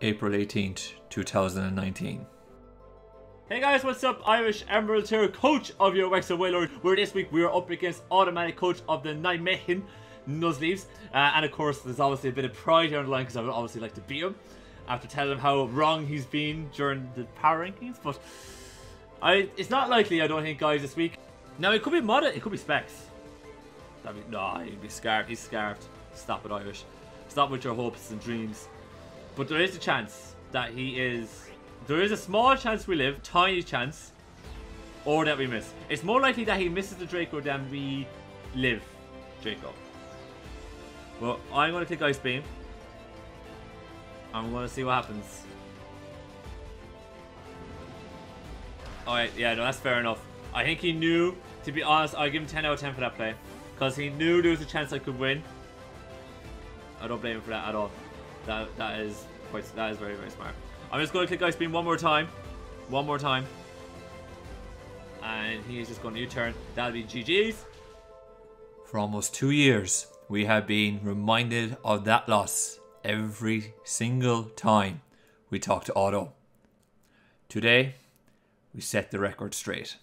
April 18th, 2019. Hey guys, what's up? IrishEmerald here, coach of your Wexford Wailord, where this week we are up against automatic coach of the Nijmegen Nuzleafs. And of course, there's obviously a bit of pride here on the line because I would obviously like to beat him after telling him how wrong he's been during the power rankings. But it's not likely, I don't think, guys, this week. Now, it could be Modded, it could be Specs. No, he'd be scarfed. He's scarfed. Stop it, Irish. Stop with your hopes and dreams. But there is a chance that he is... There is a small chance we live, tiny chance, or that we miss. It's more likely that he misses the Draco than we live Draco. Well, I'm going to click Ice Beam. I'm going to see what happens. Alright, yeah, no, that's fair enough. I think he knew, to be honest, I'll give him 10 out of 10 for that play. Because he knew there was a chance I could win. I don't blame him for that at all. That is very, very smart. I'm just going to click Ice Beam one more time. One more time. And he's just going to U-turn. That'll be GG's. For almost 2 years, we have been reminded of that loss every single time we talk to Otto. Today, we set the record straight.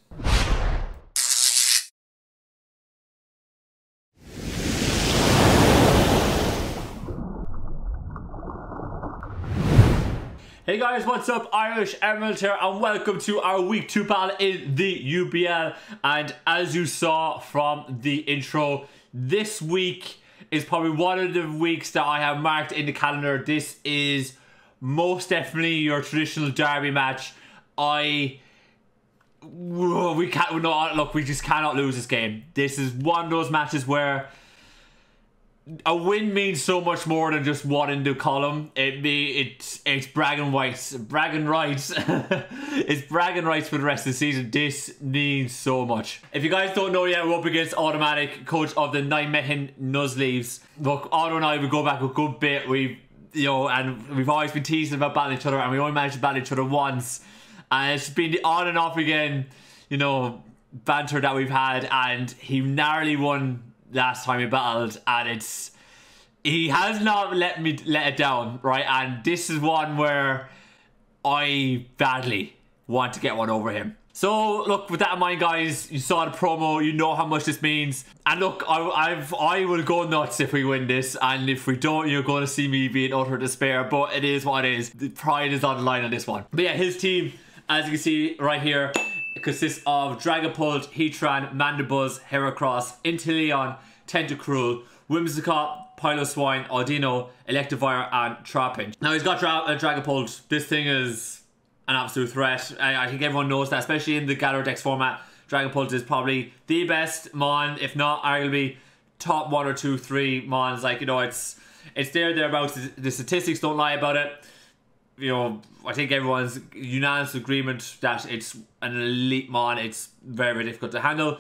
Hey guys, what's up? IrishEmerald here, and welcome to our week 2 battle in the UBL. And as you saw from the intro, this week is probably one of the weeks that I have marked in the calendar. This is most definitely your traditional derby match. We just cannot lose this game. This is one of those matches where a win means so much more than just one in the column. It's bragging rights. It's bragging rights for the rest of the season. This means so much. If you guys don't know yet, we're up against automatic coach of the Nijmegen Nuzleafs. Look, Otto and I, we go back a good bit. And we've always been teasing about battling each other, and we only managed to battle each other once. And it's been the on and off again, banter that we've had, and he narrowly won last time we battled, and he has not let it down, right? And this is one where I badly want to get one over him. So look, with that in mind, guys, you saw the promo, you know how much this means. And look, I will go nuts if we win this, and if we don't, you're going to see me be in utter despair. But it is what it is. The pride is on the line on this one. But yeah, his team, as you can see right here, consists of Dragapult, Heatran, Mandibuzz, Heracross, Inteleon, Tentacruel, Whimsicott, Piloswine, Audino, Electivire, and Trapinch. Now he's got Dragapult. This thing is an absolute threat. I think everyone knows that, especially in the Galar Dex format. Dragapult is probably the best Mon, if not arguably top 1 or 2, 3 Mons. It's thereabouts. The statistics don't lie about it. I think everyone's unanimous agreement that it's an elite Mon. It's very, very difficult to handle.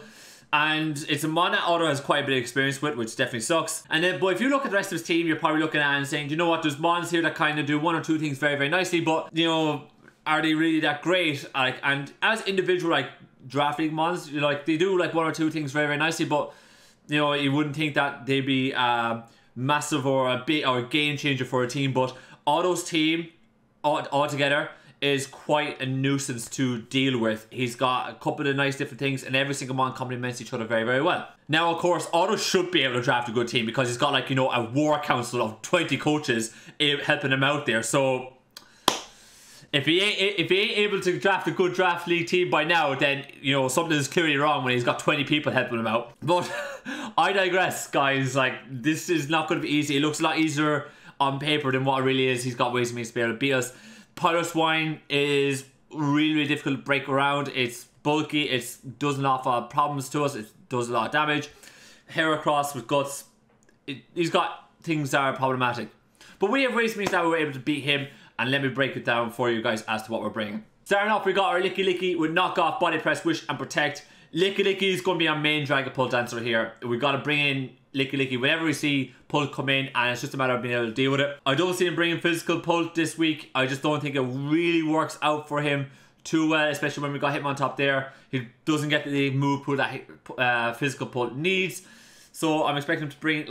And it's a Mon that Otto has quite a bit of experience with, which definitely sucks. And then, but if you look at the rest of his team, you're probably looking at it and saying, you know what, there's Mons here that kind of do 1 or 2 things very, very nicely, but, are they really that great? And as individual, draft league Mons, they do 1 or 2 things very, very nicely, but, you wouldn't think that they'd be massive or a bit or a game changer for a team. But Otto's team altogether is quite a nuisance to deal with. He's got a couple of nice different things, and every single Mon complements each other very, very well. Now, of course, Otto should be able to draft a good team because he's got a war council of 20 coaches helping him out there. So if he ain't able to draft a good draft league team by now, then something is clearly wrong when he's got 20 people helping him out. But I digress, guys. This is not going to be easy. It looks a lot easier on paper than what it really is. He's got ways and means to be able to beat us. Piloswine is really, really difficult to break around. It's bulky. It does a lot of problems to us. It does a lot of damage. Heracross with Guts, he's got things that are problematic. But we have ways and means that we're able to beat him. And let me break it down for you guys as to what we're bringing. Starting off, we got our Licky with Knock Off, Body Press, Wish, and Protect. Licky is going to be our main Dragapult answer here. We've got to bring in Licky whenever we see Pult come in, and it's just a matter of being able to deal with it. I don't see him bringing Physical Pult this week. I just don't think it really works out for him too well, especially when we got him on top there. He doesn't get the move pool that Physical Pult needs. So I'm expecting him to bring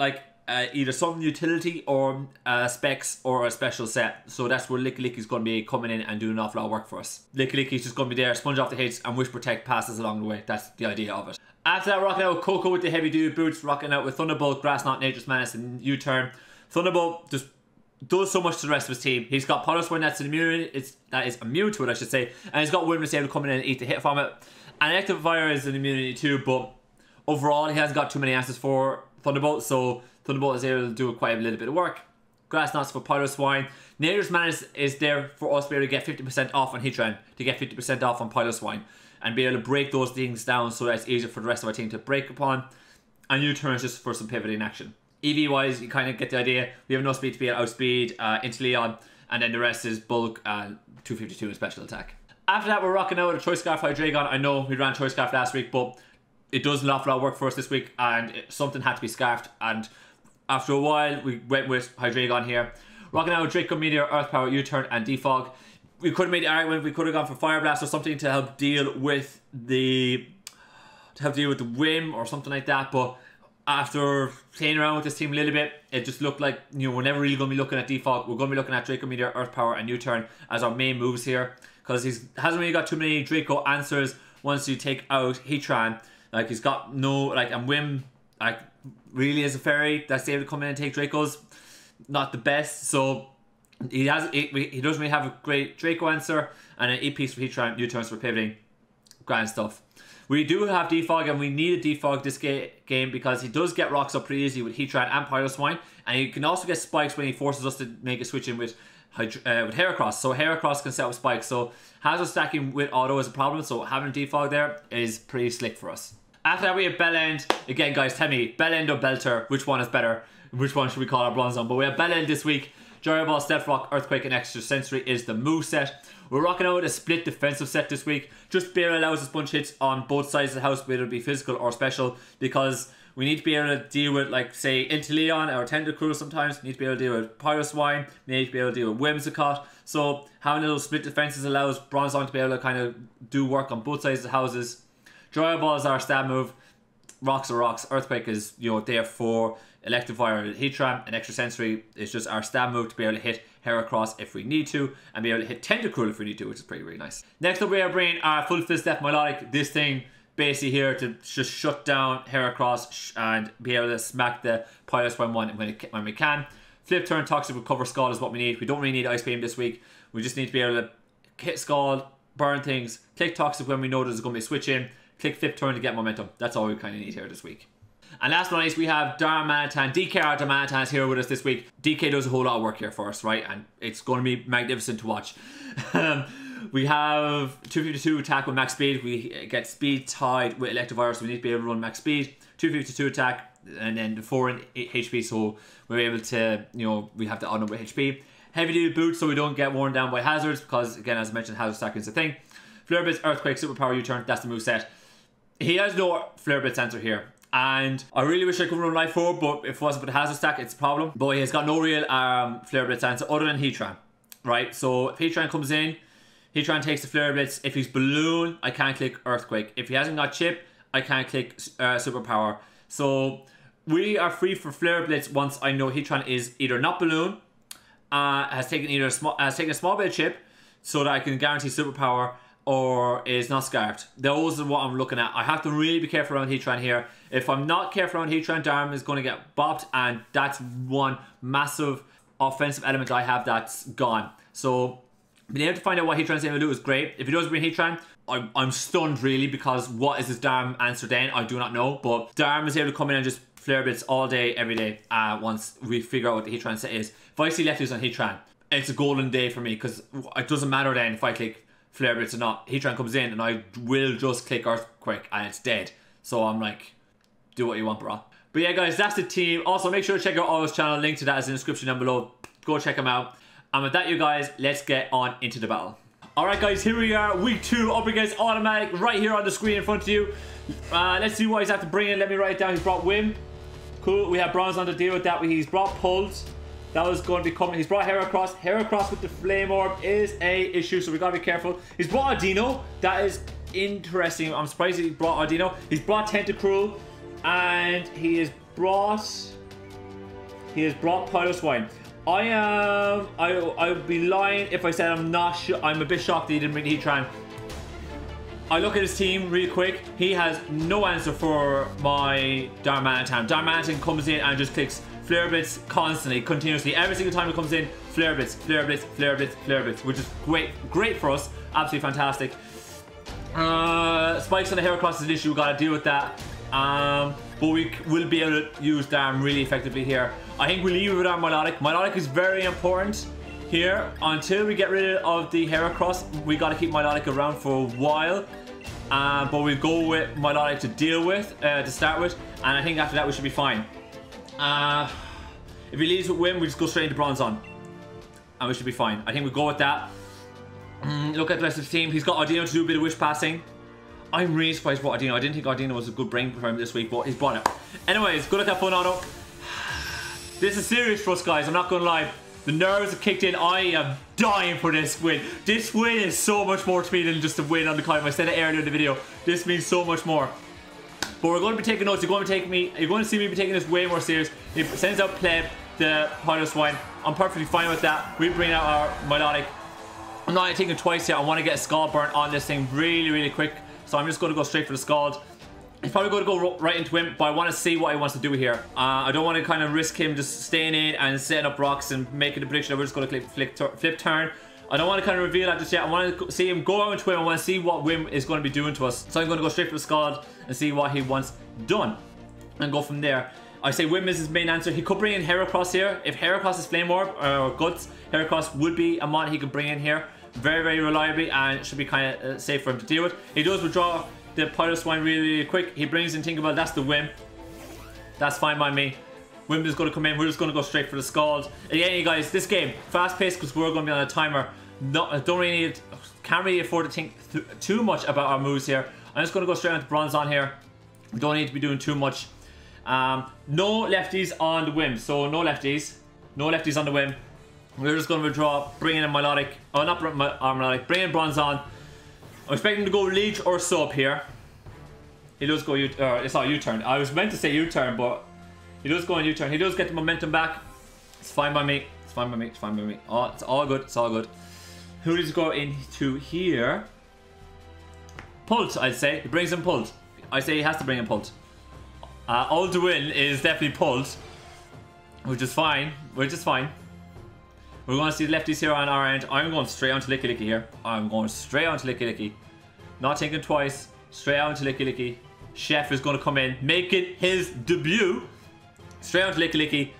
either some utility or specs or a special set. So that's where Licky Licky's going to be coming in and doing an awful lot of work for us. Licky Licky's just going to be there, sponge off the hits and wish protect passes along the way. That's the idea of it. After that, rocking out with Coco with the heavy duty boots, rocking out with Thunderbolt, Grass Knot, Nature's Menace and U-turn. Thunderbolt just does so much to the rest of his team. He's got Power Swing that is immune to it, I should say, and he's got Wimness able to come in and eat the hit from it. And Electric Fire is an immunity too, but overall he hasn't got too many answers for Thunderbolt, so Thunderbolt is able to do quite a little bit of work. Grass Knots for Pyro Swine. Nature's Menace is there for us to be able to get 50% off on Heatran, to get 50% off on Pyro Swine, and be able to break those things down so that it's easier for the rest of our team to break upon. And U-turn is just for some pivoting action. EV wise, you kind of get the idea. We have enough speed to be able to outspeed into Leon, and then the rest is bulk and 252 in special attack. After that, we're rocking out a Choice Scarf Hydreigon. I know we ran Choice Scarf last week, but it does an awful lot of work for us this week, and something had to be scarfed. And after a while, we went with Hydreigon here. Rocking out with Draco Meteor, Earth Power, U-turn, and Defog. We could have made the argument, we could have gone for Fire Blast or something to help deal with the whim or something like that, but after playing around with this team a little bit, it just looked like, you know, we're never really going to be looking at Defog. We're going to be looking at Draco Meteor, Earth Power, and U-turn as our main moves here, because he hasn't really got too many Draco answers once you take out Heatran. Like, he's got no, like, and Whim, like, really is a fairy that's able to come in and take Dracos. Not the best, so he doesn't really have a great Draco answer, and an 8-piece for Heatran, U-turns for pivoting. Grand stuff. We do have Defog, and we need a Defog this game because he does get rocks up pretty easy with Heatran and Pyro Swine, and he can also get spikes when he forces us to make a switch in with Heracross. So Heracross can set up spikes, so Hazard stacking with auto is a problem, so having Defog there is pretty slick for us. After that, we have Bellend. Again, guys, tell me, Bellend or Belter, which one is better? Which one should we call our bronze on? But we have Bellend this week. Gyro Ball, Stealth Rock, Earthquake, and Extra Sensory is the move set. We're rocking out with a split defensive set this week. Just barely allows us bunch hits on both sides of the house, whether it be physical or special, because we need to be able to deal with, like, say, Inteleon or Tentacruel sometimes. We need to be able to deal with Pyro Swine. We need to be able to deal with Whimsicott. So having those split defenses allows Bronzong to be able to kind of do work on both sides of the houses. Gyro Ball is our stab move. Rocks are rocks. Earthquake is, you know, there for Electivire, Heatran, and Extra Sensory is just our stab move to be able to hit Heracross if we need to, and be able to hit Tentacruel if we need to, which is pretty, really nice. Next up, we are bringing our Full Fist Death Melodic. This thing basically here to just shut down Heracross and be able to smack the Pyro Swine one when we can. Flip Turn, Toxic Recover, Scald is what we need. We don't really need Ice Beam this week. We just need to be able to hit Scald, burn things, click Toxic when we know there's going to be a switch in, click Flip Turn to get momentum. That's all we kind of need here this week. And last but not least, we have Darmanitan. DK Darmanitan is here with us this week. DK does a whole lot of work here for us, right? And it's going to be magnificent to watch. We have 252 attack with max speed. We get speed tied with Electivire, so we need to be able to run max speed. 252 attack, and then the 4 in HP, so we're able to, you know, we have to outnumber HP. Heavy duty boots, so we don't get worn down by hazards, because, again, as I mentioned, hazard stacking is a thing. Flare Blitz, Earthquake, Superpower, U-turn, that's the move set. He has no Flare Blitz answer here. And I really wish I could run Life Orb, but if it wasn't for the hazard stack, it's a problem. But he has got no real Flare Blitz answer other than Heatran, right? So if Heatran comes in, Heatran takes the Flare Blitz. If he's Balloon, I can't click Earthquake. If he hasn't got Chip, I can't click Superpower. So we are free for Flare Blitz once I know Heatran is either not Balloon, has taken a small bit of Chip, so that I can guarantee Superpower, or is not scarfed. Those are what I'm looking at. I have to really be careful around Heatran here. If I'm not careful around Heatran, Darm is going to get bopped, and that's one massive offensive element I have that's gone. So being able to find out what Heatran's able to do is great. If he does bring Heatran, I'm stunned really, because what is his Darm answer then? I do not know. But Darm is able to come in and just Flare Blitz all day, every day, once we figure out what the Heatran set is. If I see lefties on Heatran, it's a golden day for me, because it doesn't matter then if I click Flare Blitz or not. Heatran comes in and I will just click Earthquake and it's dead. So I'm like, do what you want, bro. But yeah, guys, that's the team. Also, make sure to check out Otto's channel. Link to that is in the description down below. Go check him out. And with that, you guys, let's get on into the battle. Alright, guys, here we are. Week 2 up against Automatic right here on the screen in front of you. Let's see what he's have to bring in. Let me write it down. He's brought Whim. Cool. We have Bronze on to deal with that. He's brought Pulse. That was going to be coming. He's brought Heracross. Heracross with the Flame Orb is a issue, so we got to be careful. He's brought Ardino. That is interesting. I'm surprised he brought Ardino. He's brought Tentacruel. And he has brought He has brought Pile Swine. I would be lying if I said I'm not I'm a bit shocked that he didn't bring Heatran. I look at his team real quick. He has no answer for my Darmanitan. Darmanitan comes in and just clicks Flare Blitz constantly, continuously. Every single time it comes in, Flare Blitz, Flare Blitz, Flare Blitz, Flare Blitz, which is great for us. Absolutely fantastic. Spikes on the Heracross is an issue. We've got to deal with that. But we will be able to use Darm really effectively here. I think we leave it with our Milotic. Milotic is very important here. Until we get rid of the Heracross, we got to keep Milotic around for a while. But we'll go with Milotic to deal with, to start with. And I think after that we should be fine. If he leaves with Win, we just go straight into Bronzong. And we should be fine. I think we'll go with that. Look at the rest of the team. He's got Ardino to do a bit of wish passing. I'm really surprised about Ardino. I didn't think Ardino was a good brain for him this week, but he's brought it. Anyways, good at that fun auto. This is serious for us, guys. I'm not going to lie. The nerves have kicked in. I am dying for this win. This win is so much more to me than just a win on the climb. I said it earlier in the video. This means so much more. But we're going to be taking notes. You're going to see me be taking this way more serious. It sends out Pleb, the Pile Swine. I'm perfectly fine with that. We bring out our Milotic. I'm not taking twice here. I want to get a Scald burn on this thing really quick. So I'm just going to go straight for the Scald. He's probably going to go right into him, but I want to see what he wants to do here. I don't want to kind of risk him just staying in and setting up rocks and making the prediction that we're just going to flip turn. I don't want to kind of reveal that just yet. I want to see him go out into him. I want to see what Wim is going to be doing to us. So I'm going to go straight for the Scald and see what he wants done. And go from there. I say Wim is his main answer. He could bring in Heracross here. If Heracross is Flame Orb or Guts, Heracross would be a mod he could bring in here. Very reliably, and it should be kind of safe for him to deal with. He does withdraw the Pile Swine really quick. He brings in Tinkerbell. That's the Wim. That's fine by me. Wim is going to come in. We're just going to go straight for the Scald. Again, you guys, this game, fast paced because we're going to be on a timer. Can't really afford to think too much about our moves here. I'm just going to go straight onto Bronzong here. We don't need to be doing too much. No lefties on the Wim. So no lefties. No lefties on the Wim. We're just going to withdraw, bring in a Milotic. Oh, not Milotic. Bring in Bronzong. I'm expecting to go Leech or Sub here. He does go it's not U-turn. I was meant to say U-turn, but he does go on U-turn. He does get the momentum back. It's fine by me. It's fine by me. It's fine by me. Oh, it's all good. It's all good. Who does he go into here? Pult, I'd say. He brings in Pult. I say he has to bring in Pult. All to win is definitely Pult, which is fine. Which is fine. We're going to see lefties here on our end. I'm going straight onto Licky Licky here. I'm going straight onto Licky Licky. Not thinking twice. Straight onto Licky Licky. Chef is going to come in, making his debut. Straight onto Licky Licky.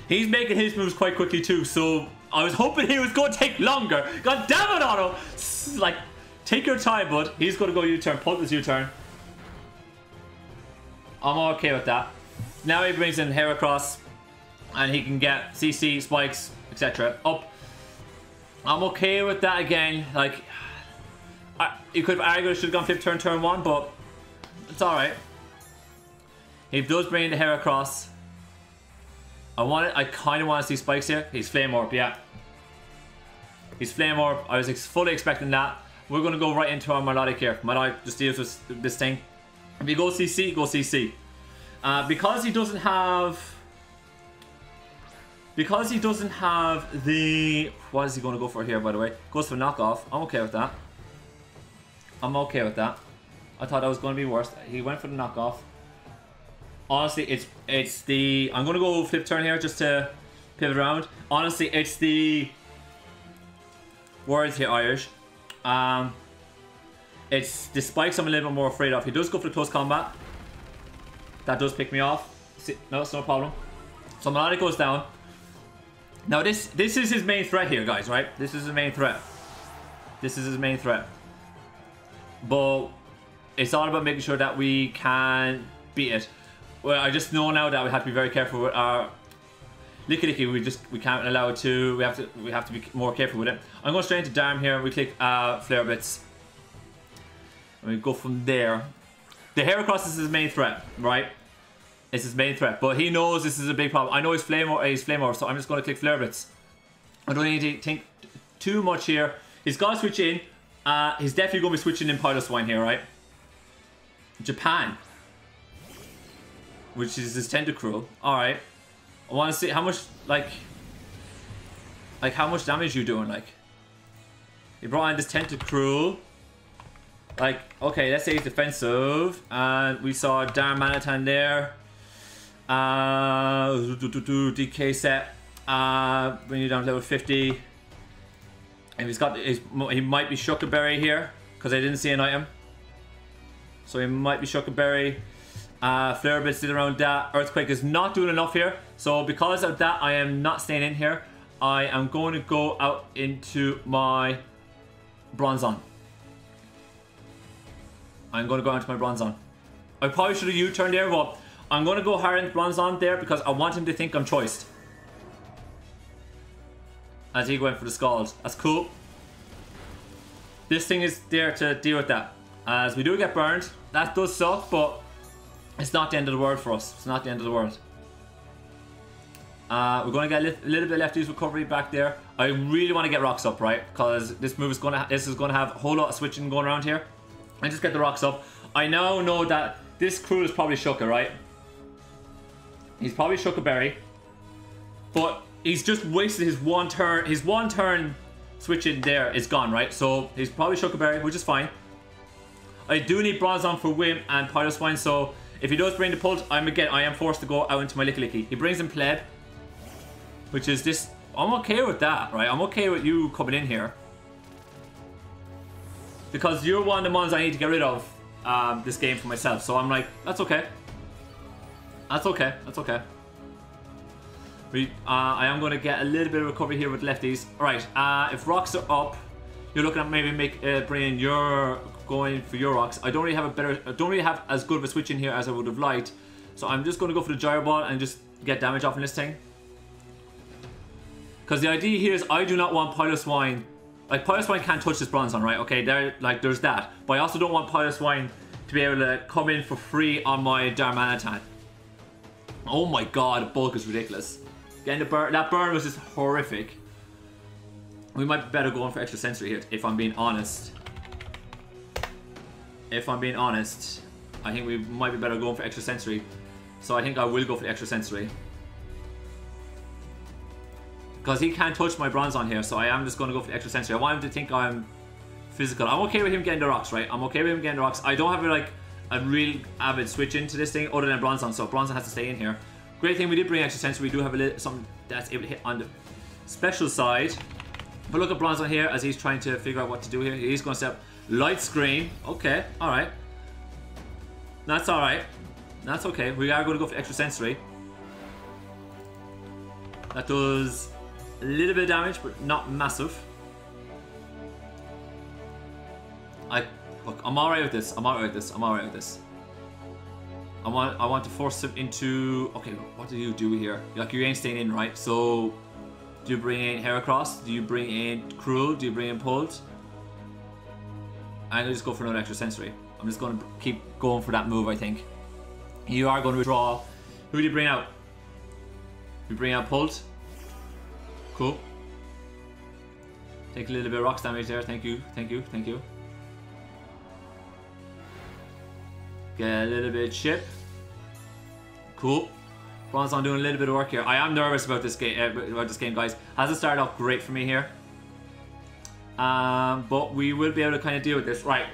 He's making his moves quite quickly too, so I was hoping he was going to take longer. God damn it, Otto! Like, take your time, bud. He's going to go U-turn. Pull this U-turn. I'm okay with that. Now he brings in Heracross, and he can get CC, spikes, etc. up. I'm okay with that again. Like, you could have argued I should have gone flip turn 1, but it's alright. He does bring in the Heracross. I kind of want to see spikes here. He's Flame Orb, yeah. He's Flame Orb. I was fully expecting that. We're going to go right into our Milotic here. Milotic just deals with this thing. If you go CC, go CC. Because he doesn't have the... What is he going to go for here, by the way? Goes for knockoff. I'm okay with that. I'm okay with that. I thought that was going to be worse. He went for the knockoff. Honestly, it's the... I'm going to go flip turn here just to pivot around. Honestly, it's the... Words here, Irish. It's the spikes I'm a little bit more afraid of. He does go for the close combat. That does pick me off. No, it's no problem. So Milotic goes down. Now this is his main threat here, guys, right? This is his main threat. This is his main threat. But it's all about making sure that we can beat it. Well, I just know now that we have to be very careful with our Licky Licky. We can't allow it to. We have to be more careful with it. I'm going straight into Darm here. We click Flare Blitz. And we go from there. The Heracross is his main threat, right? It's his main threat, but he knows this is a big problem. I know he's Flame Orb, so I'm just going to click Flare Blitz. I don't need to think too much here. He's got to switch in. He's definitely going to be switching in Pile Swine here, right? Japan, which is his Tentacruel. Alright. I want to see how much, like how much damage you doing, like. He brought in this Tented Cruel. Like, okay, let's say he's defensive. And we saw Darmanitan there. DK set. Bring you down to level 50. And he's got, he might be Shuckerberry here. Because I didn't see an item. So he might be Shuckerberry. Flare Bit still around that. Earthquake is not doing enough here. So because of that, I am not staying in here. I am going to go out into my Bronzong. I'm going to go into my Bronzong. I probably should have U-turned there, but I'm going to go hard into Bronzong there because I want him to think I'm choiced. As he went for the Scald. That's cool. This thing is there to deal with that. As we do get burned. That does suck, but it's not the end of the world for us. It's not the end of the world. We're going to get a little bit lefties recovery back there. I really want to get rocks up, right? Because this move is going to have a whole lot of switching going around here. And just get the rocks up. I now know that this crew is probably Shucker, right? He's probably Shuckerberry. But he's just wasted his one turn. His one turn switching there is gone, right? So he's probably Shuckerberry, which is fine. I do need Bronzong for Whim and Pyroswine, so if he does bring the Pult, I am forced to go out into my Licky Licky. He brings in Pleb, which is this. I'm okay with that, right? I'm okay with you coming in here. Because you're one of the ones I need to get rid of this game for myself. So I'm like, that's okay. That's okay. That's okay. I am going to get a little bit of recovery here with lefties. Alright, if rocks are up, you're looking at maybe bringing your... going for your rocks. I don't really have as good of a switch in here as I would have liked. So I'm just going to go for the Gyro Ball and just get damage off in this thing. Because the idea here is I do not want Pyroswine. Like, Pyroswine can't touch this Bronzong, right? Okay, there's that. But I also don't want Pyroswine to be able to come in for free on my Darmanitan. Oh my god, the bulk is ridiculous. Getting the burn, that burn was just horrific. We might be better going for extra sensory here, if I'm being honest. If I'm being honest, I think we might be better going for extra sensory. So I think I will go for the extra sensory. Because he can't touch my Bronzong here, so I am just going to go for the extra sensory. I want him to think I'm physical. I'm okay with him getting the rocks, right? I'm okay with him getting the rocks. I don't have like a real avid switch into this thing other than Bronzong, so Bronzong has to stay in here. Great thing we did bring extra sensory. We do have a little something that's able to hit on the special side. But look at Bronzong here as he's trying to figure out what to do here. He's going to set light screen. Okay, alright. That's alright. That's okay. We are going to go for extra sensory. That does a little bit of damage, but not massive. Look, I'm alright with this. I'm alright with this. I'm alright with this. I want to force him into... Okay, what do you do here? Like, you ain't staying in, right? So, do you bring in Heracross? Do you bring in Cruel? Do you bring in Pult? I'm going to just go for another extra sensory. I'm just going to keep going for that move, I think. You are going to withdraw. Who do you bring out? You bring out Pult. Cool. Take a little bit of rocks damage there. Thank you. Thank you. Thank you. Get a little bit of chip. Cool. Bronzong doing a little bit of work here. I am nervous about this game, guys. Hasn't started off great for me here. But we will be able to kind of deal with this. Right.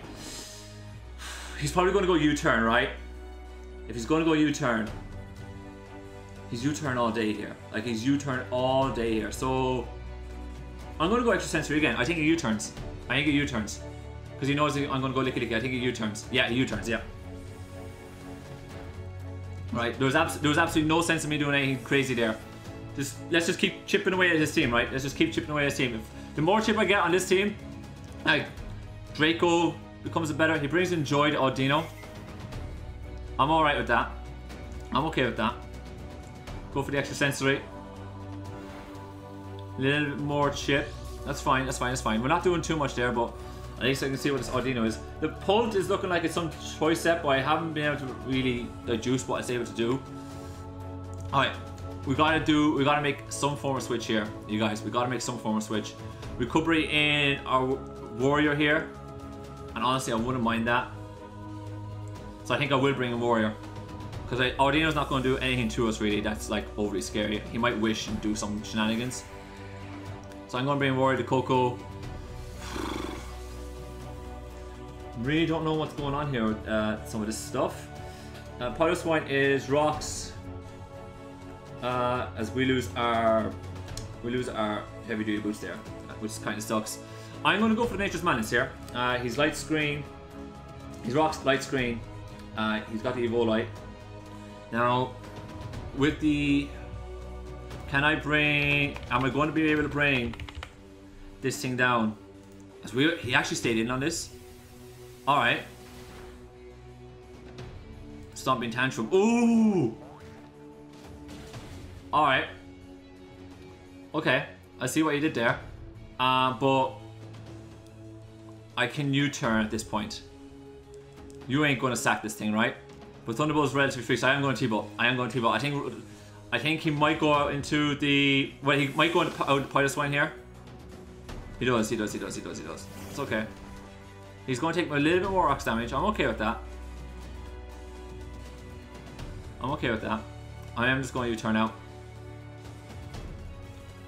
He's probably going to go U-turn, right? If he's going to go U-turn, he's U-turn all day here. Like, he's U-turn all day here. So, I'm going to go extra sensory again. I think he U-turns. I think he U-turns. Because he knows I'm going to go licky licky. I think he U-turns. Yeah, he U-turns, yeah. Right, there was absolutely no sense in me doing anything crazy there. Let's just keep chipping away at his team, right? Let's just keep chipping away at his team. If the more chip I get on this team, like, Draco becomes a better. He brings in Joy to Audino. I'm alright with that. I'm okay with that. Go for the extra sensory. A little bit more chip. That's fine, that's fine, that's fine. We're not doing too much there, but at least I can see what this Audino is. The Pult is looking like it's some choice set, but I haven't been able to really deduce what it's able to do. Alright, we gotta make some form of switch here, you guys. We gotta make some form of switch. We could bring in our Warrior here, and honestly, I wouldn't mind that. So I think I will bring a Warrior, Because Audino's not going to do anything to us really that's like overly scary. He might wish and do some shenanigans. So I'm going to bring Warrior to Coco. Really don't know what's going on here with some of this stuff. Piloswine is rocks. As we lose our heavy duty boots there, which kind of sucks. I'm going to go for the Nature's Madness here. He's light screen. He's rocks light screen. He's got the Evolite. Now, with the, am I going to be able to bring this thing down? As he actually stayed in on this. All right. Stomping Tantrum. Ooh. All right. Okay, I see what you did there. But I can U-turn at this point. You ain't going to sack this thing, right? But Thunderbolt is relatively free, so I am going to T-Bolt. I think he might go out into the... Well, he might go out to Piloswine here. He does. It's okay. He's going to take a little bit more rocks damage. I'm okay with that. I am just going to U-turn out.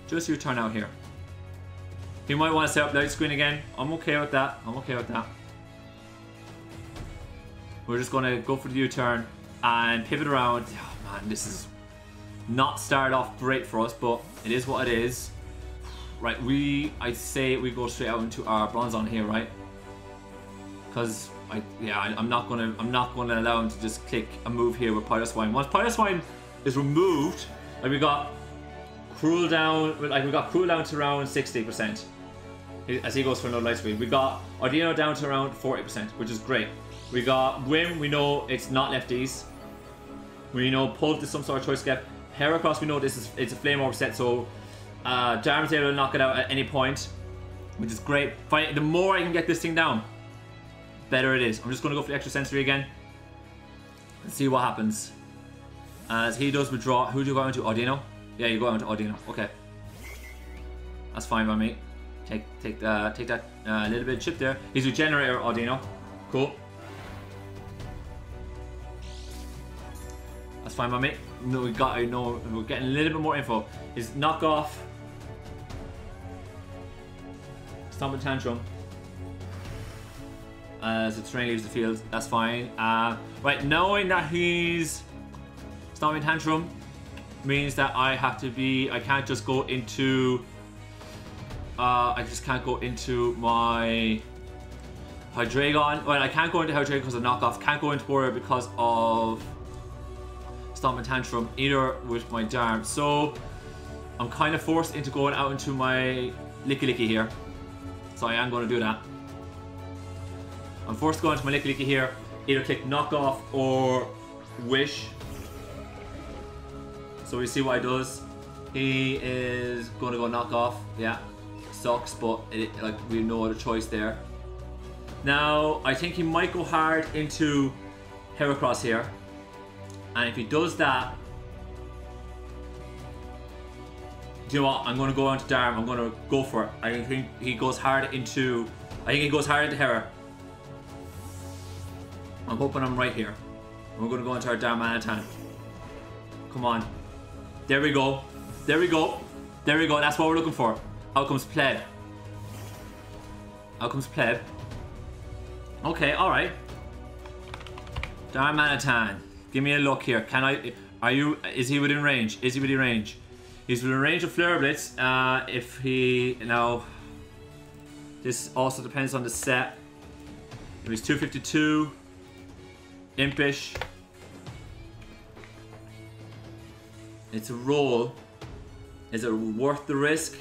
Just U-turn out here. He might want to set up light screen again. I'm okay with that. We're just going to go for the U-turn and pivot around. Oh man, this is not started off great for us, but it is what it is. Right, I'd say we go straight out into our Bronzong here, right? Because I'm not gonna allow him to just click a move here with Piloswine. Once Piloswine is removed, like we got cool down to around 60% as he goes for another light screen. We got Audino down to around 40%, which is great. We got Whim, we know it's not lefties. We know Pulp is some sort of choice gap. Heracross, we know it's a flame orb set, so Darm's able to knock it out at any point, which is great. The more I can get this thing down, better it is. I'm just going to go for the extra sensory again and see what happens. As he does withdraw, who do you go into? Audino? Yeah, you go into Audino. Okay, that's fine by me. Take that little bit of chip there. He's Regenerator Audino. Cool. That's fine by me. No, we're getting a little bit more info. His knockoff. Stomping Tantrum. As the terrain leaves the field, that's fine. Right, knowing that he's Stomping Tantrum means that I can't just go into I just can't go into my Hydreigon. Well, I can't go into Hydreigon because of knockoff. Can't go into Warrior because of Stomping Tantrum, either with my Darm. So I'm kind of forced into going out into my Licky here. So I am going to do that. I'm forced to go into my Licky here. Either click knockoff or wish. So we see what he does. He is going to go knockoff. Yeah, sucks, but like we have no other choice there. Now I think he might go hard into Heracross here, and if he does that, do you know what? I'm going to go onto Darm. I'm going to go for it. I think he goes hard into. Hera. I'm hoping I'm right here. We're going to go into our Darmanitan. Come on. There we go. There we go. There we go. That's what we're looking for. Outcomes pleb. Outcomes pleb. Okay, alright. Darmanitan. Give me a look here. Is he within range? Is he within range? He's within range of Flare Blitz. If he, this also depends on the set. If he's 252, Impish. It's a roll. Is it worth the risk?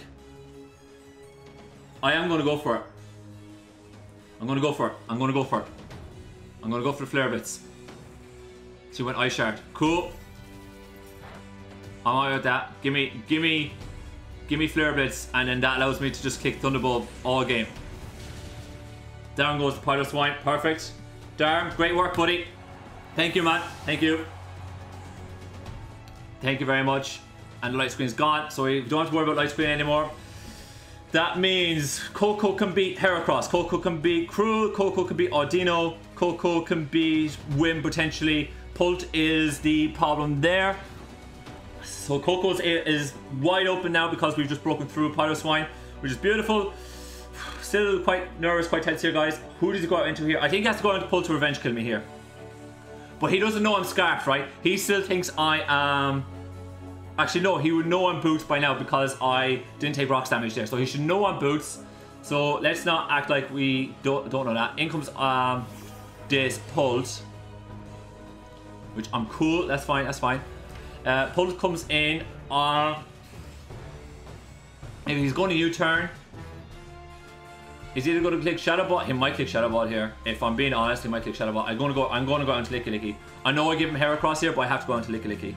I am going to go for it. I'm going to go for it. I'm going to go for it. I'm going to go for the Flare Blitz. She went Ice Shard. Cool. I'm alright with that. Give me Flare Blitz, and then that allows me to just kick Thunderbolt all game. Down goes the Piloswine. Perfect. Darm, great work, buddy. Thank you, man. Thank you. Thank you very much. And the light screen's gone, so we don't have to worry about light screen anymore. That means Coco can beat Heracross, Coco can beat Cruel, Coco can beat Audino, Coco can beat Whim potentially, Pult is the problem there. So Coco's is wide open now because we've just broken through Pyro Swine, which is beautiful. Still quite nervous, quite tense here, guys. Who does he go out into here? I think he has to go into Pult to revenge kill me here. But he doesn't know I'm scarfed, right? He still thinks I am... Actually, no, he would know I'm boots by now because I didn't take rocks damage there. So he should know I'm boots. So let's not act like we don't know that. In comes this Pult, which I'm cool. That's fine, that's fine. Pult comes in on... If he's going to U-turn, he's either going to click Shadow Ball. He might click Shadow Ball here. If I'm being honest, he might click Shadow Ball. I'm going to go into Licky Licky. I know I give him Heracross here, but I have to go into Licky Licky.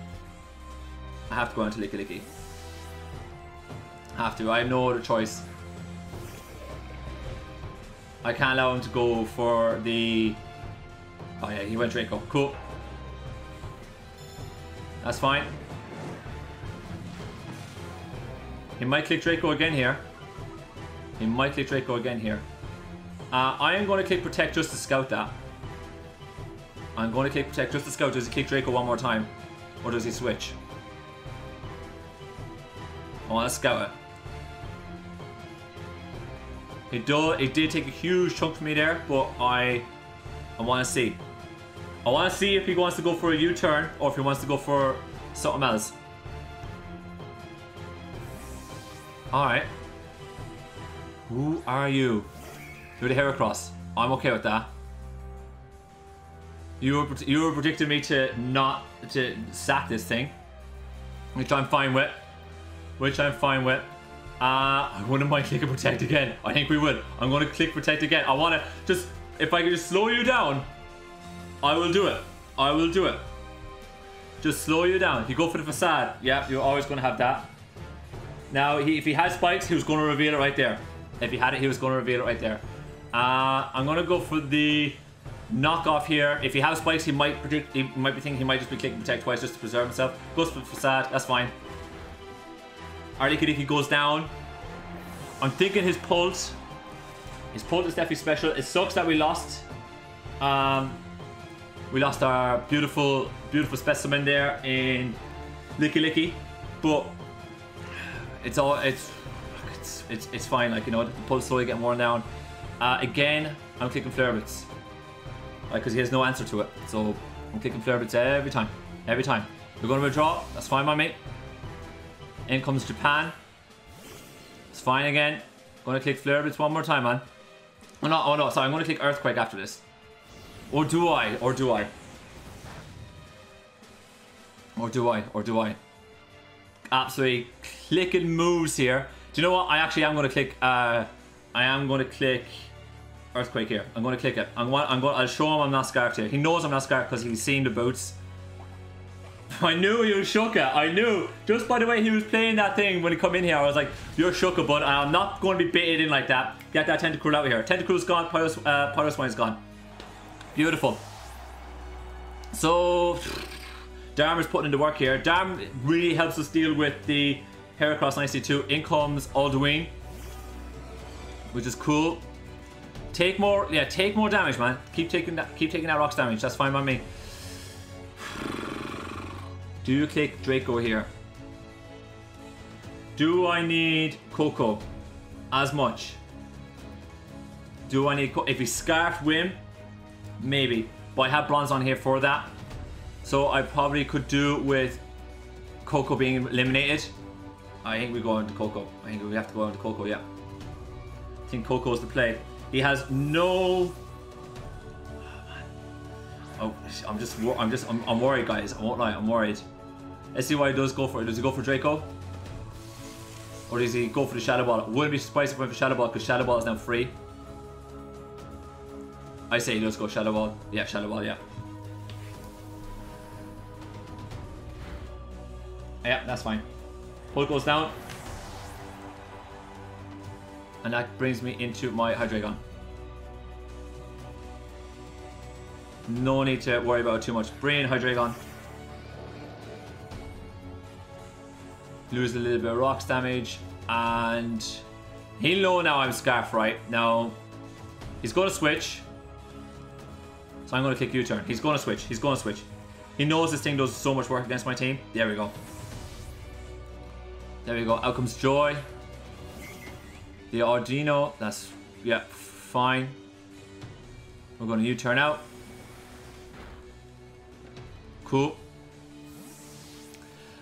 I have to go into Licky Licky. Have to. I have no other choice. I can't allow him to go for the... Oh yeah, he went Draco. Cool. That's fine. He might click Draco again here. He might click Draco again here. I am going to click Protect just to scout that. I'm going to click Protect just to scout. Does he click Draco one more time? Or does he switch? I want to scout it. It did take a huge chunk from me there, but I want to see. I want to see if he wants to go for a U-turn or if he wants to go for something else. Alright. Who are you? You're the Heracross. I'm okay with that. You were predicting me to sack this thing, which I'm fine with. I wouldn't mind clicking Protect again. I think we would. I'm going to click Protect again. I want to just, if I can just slow you down, I will do it. I will do it. Just slow you down. If you go for the facade, yeah, you're always going to have that. Now, if he had spikes, he was going to reveal it right there. If he had it, he was going to reveal it right there. I'm going to go for the knockoff here. If he has spikes, he might be thinking he might just be clicking Protect twice just to preserve himself. Goes for the facade. That's fine. Our Licky Licky goes down. I'm thinking his Pult. His Pult is definitely special. It sucks that we lost. We lost our beautiful specimen there in Licky Licky, but it's fine. Like, you know, the Pult's slowly getting worn down. Again, I'm clicking Flare Blitz, because he has no answer to it. So I'm clicking Flare Blitz every time. Every time. We're going to withdraw. That's fine, my mate. In comes Japan. It's fine again. Going to click Flare Blitz one more time, man. Oh no, sorry. I'm going to click Earthquake after this. Or do I? Or do I? Or do I? Or do I? Absolutely clicking moves here. Do you know what? I actually am going to click. I am going to click Earthquake here. I'm going to click it. I'll show him I'm not scarfed here. He knows I'm not scarfed because he's seen the boots. I knew he was Shuka. I knew. Just by the way he was playing that thing when he come in here, I was like, you're Shuka, bud. And I'm not going to be baited in like that. Get that Tentacruel out of here. Tentacruel's gone. Pyro Swine's gone. Beautiful. So, Darm is putting in the work here. Darm really helps us deal with the Heracross nicely too. In comes Alduin, which is cool. Take more damage, man. Keep taking that rocks damage. That's fine by me. Do you click Draco here? Do I need Coco as much? Do I need if he scarfed Whim? Maybe, but I have bronze on here for that, so I probably could do with Coco being eliminated. I think we go into Coco. I think we have to go into Coco. Yeah, I think Coco is the play. He has no. Oh, I'm worried, guys. I won't lie. I'm worried. Let's see what he does go for. Does he go for Draco? Or does he go for the Shadow Ball? Wouldn't be surprised if he went for Shadow Ball because Shadow Ball is now free. I say he does go Shadow Ball. Yeah, Shadow Ball, yeah. Yeah, that's fine. Pult goes down. And that brings me into my Hydreigon. No need to worry about it too much. Brain Hydreigon. Lose a little bit of rocks damage. And he'll know now I'm Scarf, right? Now, he's going to switch. So I'm going to click U-turn. He's going to switch. He's going to switch. He knows this thing does so much work against my team. There we go. There we go. Out comes Joy. The Audino. That's, yeah, fine. We're going to U-turn out. Cool.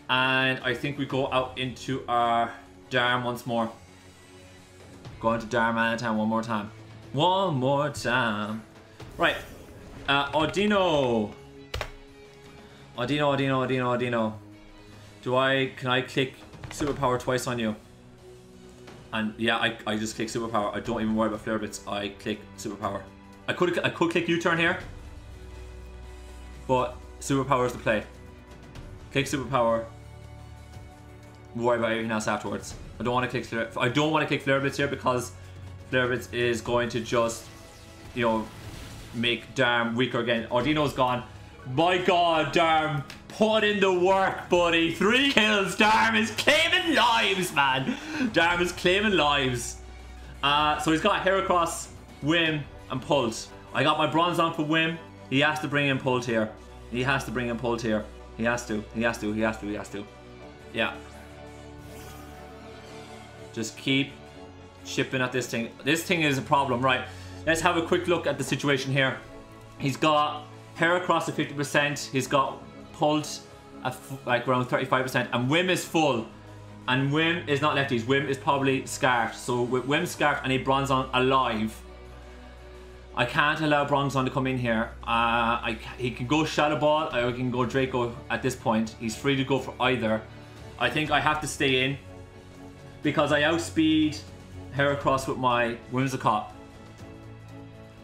And I think we go out into our Darm once more. Going to Darm Manatown one more time. One more time. Right. Audino. Audino. Can I click Superpower twice on you? And yeah, I just click Superpower. I don't even worry about Flare Blitz. I click Superpower. I could click U-turn here. But Superpower is the play. Click Superpower. Worry about everything else afterwards. I don't want to click Flare Blitz here because Flare Blitz is going to just, you know, make Darm weaker again. Audino's gone. My God, Darm, put in the work, buddy. 3 kills. Darm is claiming lives, man. Darm is claiming lives. So he's got Heracross, Whim, and Pult. I got my bronze on for Whim. He has to bring in Pult here. He has to bring in Pult here. He has to. Yeah. Just keep chipping at this thing. This thing is a problem, right? Let's have a quick look at the situation here. He's got Heracross at 50%. He's got Pult at like around 35%. And Whim is full. And Whim is not lefties. Whim is probably Scarf. So with Whim, Scarf, and a Bronzong alive, I can't allow Bronzong to come in here. He can go Shadow Ball or he can go Draco at this point. He's free to go for either. I think I have to stay in because I outspeed Heracross with my Whimsicott.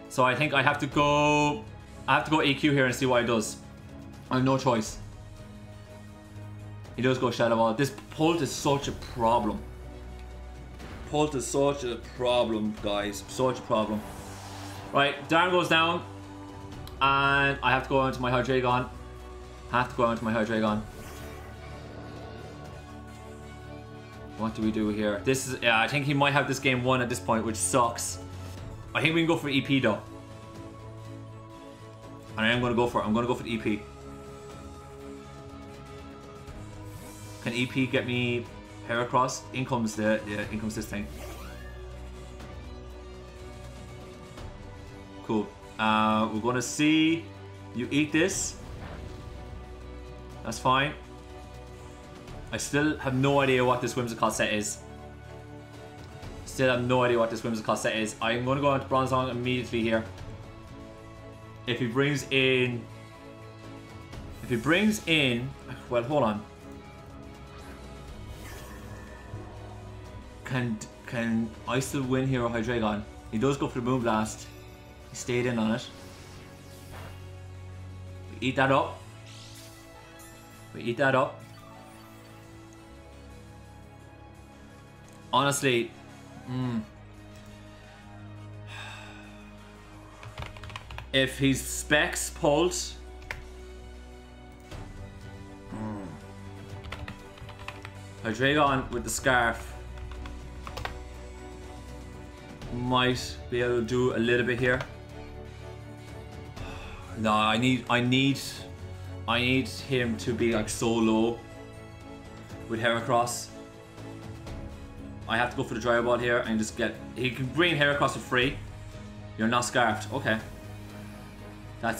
So I think I have to go EQ here and see what he does. I have no choice. He does go Shadow Ball. This Pult is such a problem. Pult is such a problem, guys. Such a problem. Right, Darm goes down. And I have to go into my Hydreigon. What do we do here? This is, yeah, I think he might have this game won at this point, which sucks. I think we can go for EP though. And I am going to go for it. I'm going to go for the EP. Can EP get me Heracross? In comes this thing. Cool. We're going to see you eat this. That's fine. I still have no idea what this Whimsicott set is. I'm going to go into Bronzong immediately here. If he brings in... Well, hold on. Can I still win here with Hydreigon? He does go for the Moonblast. He stayed in on it. We eat that up. Honestly, if he's Specs Pult, Hydreigon with the Scarf might be able to do a little bit here. No, I need him to be like so low with Heracross. I have to go for the Dryer Ball here and just get... He can bring Heracross for free. You're not Scarfed. Okay. That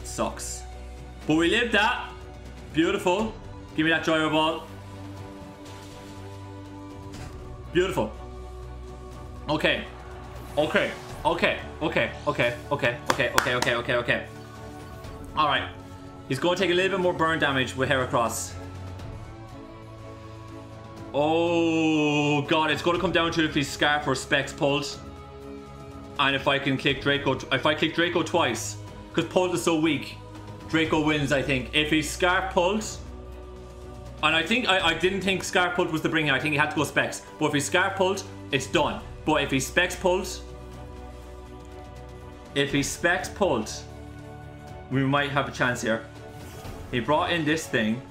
sucks. But we lived that. Beautiful. Give me that Dryer Ball. Beautiful. Okay. Alright. He's going to take a little bit more burn damage with Heracross. Oh God, it's going to come down to if he's Scarf or Specs Pult. And if I can click Draco, if I click Draco twice, because Pult is so weak, Draco wins, I think. If he's Scarf Pult, and I think, I didn't think Scarf Pult was the bringer, I think he had to go Specs. But if he's Scarf Pult, it's done. But if he's Specs Pult, we might have a chance here. He brought in this thing.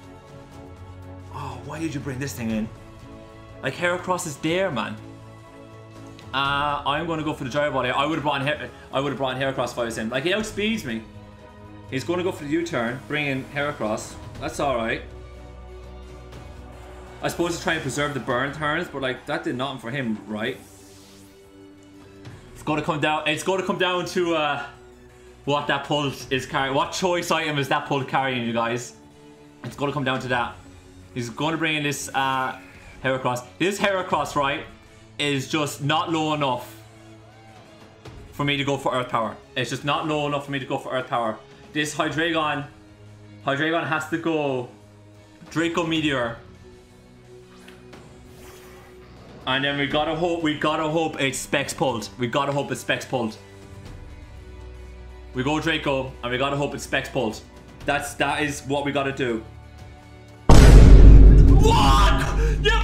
Oh, why did you bring this thing in? Like, Heracross is there, man. I'm going to go for the Gyro Ball here. I would have brought in Heracross if I was him. Like, he outspeeds me. He's going to go for the U-turn, bring in Heracross. That's alright. I suppose he's trying to preserve the burn turns, but like that did nothing for him, right? It's going to come down. It's going to come down to what that pult is carrying. What choice item is that pult carrying, you guys? It's going to come down to that. He's going to bring in this Heracross. This Heracross, right, is just not low enough for me to go for Earth Power. It's just not low enough for me to go for Earth Power. This Hydreigon has to go Draco Meteor. And then we gotta hope it's Specs pulled. We gotta hope it's Specs pulled. We go Draco, and we gotta hope it's Specs pulled. That is what we gotta do. What? Yep.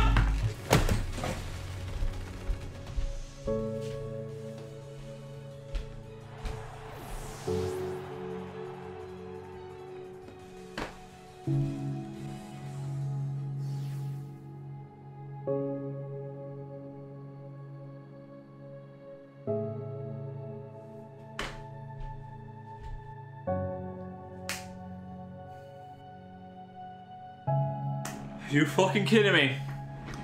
Are you fucking kidding me?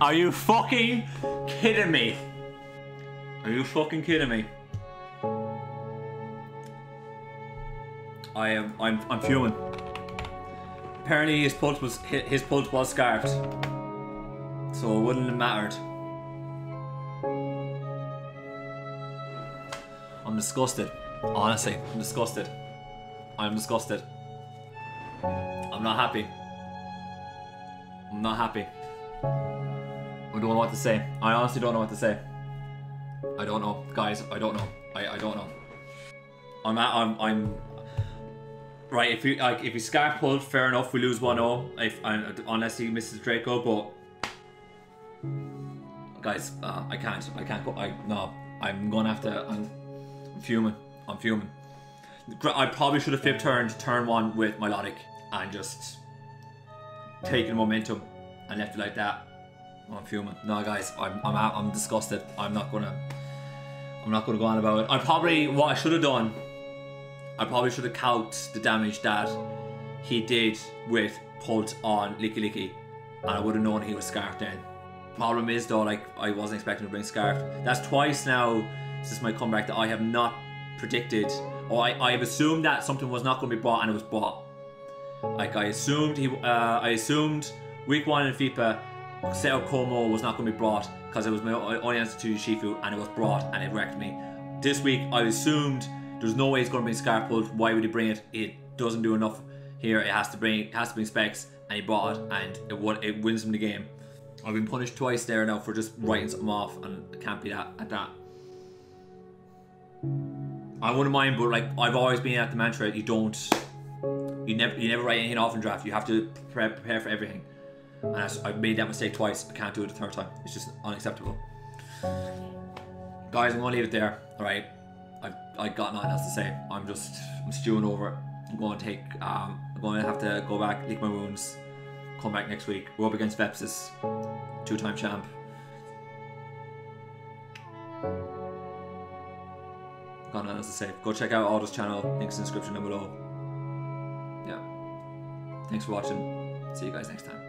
Are you fucking kidding me? Are you fucking kidding me? I'm fuming. Apparently his pulse was scarfed, so it wouldn't have mattered. I'm disgusted. Honestly, I'm disgusted. I'm disgusted. I'm not happy. I'm not happy. I don't know what to say. I honestly don't know what to say. I don't know, guys. I don't know. I don't know. I'm right. If you scarf pulled, fair enough. We lose 1-0. Unless he misses Draco, but guys, I can't go. No. I'm gonna have to. I'm fuming. I'm fuming. I probably should have flip turned turn 1 with Milotic and just taking momentum and left it like that. I'm fuming. No, guys, I'm disgusted. I'm not gonna go on about it. What I should have done, I probably should have calced the damage that he did with Pult on Licky Licky, and I would have known he was scarfed then. Problem is though, like, I wasn't expecting to bring scarfed. That's twice now since my comeback that I have not predicted, or I have assumed that something was not going to be bought and it was bought. Like, I assumed week 1 in FIFA Setup Como was not going to be brought because it was my only answer to Shifu, and it was brought and it wrecked me. This week I assumed there's no way it's going to be scarf pulled. Why would he bring it? It doesn't do enough here. It has to bring Specs, and he brought it, and it wins him the game. I've been punished twice there now for just writing something off, and it can't be that at that. I wouldn't mind, but like, I've always been at the mantra, you never write anything off in draft. You have to prepare for everything. And I've made that mistake twice. I can't do it the third time. It's just unacceptable. Guys, I'm gonna leave it there. Alright. I've got nothing else to say. I'm stewing over it. I'm going to have to go back, lick my wounds, come back next week. We're up against Vepsis, 2-time champ. Got nothing else to say. Go check out Auto's channel. Links in the description down below. Yeah. Thanks for watching. See you guys next time.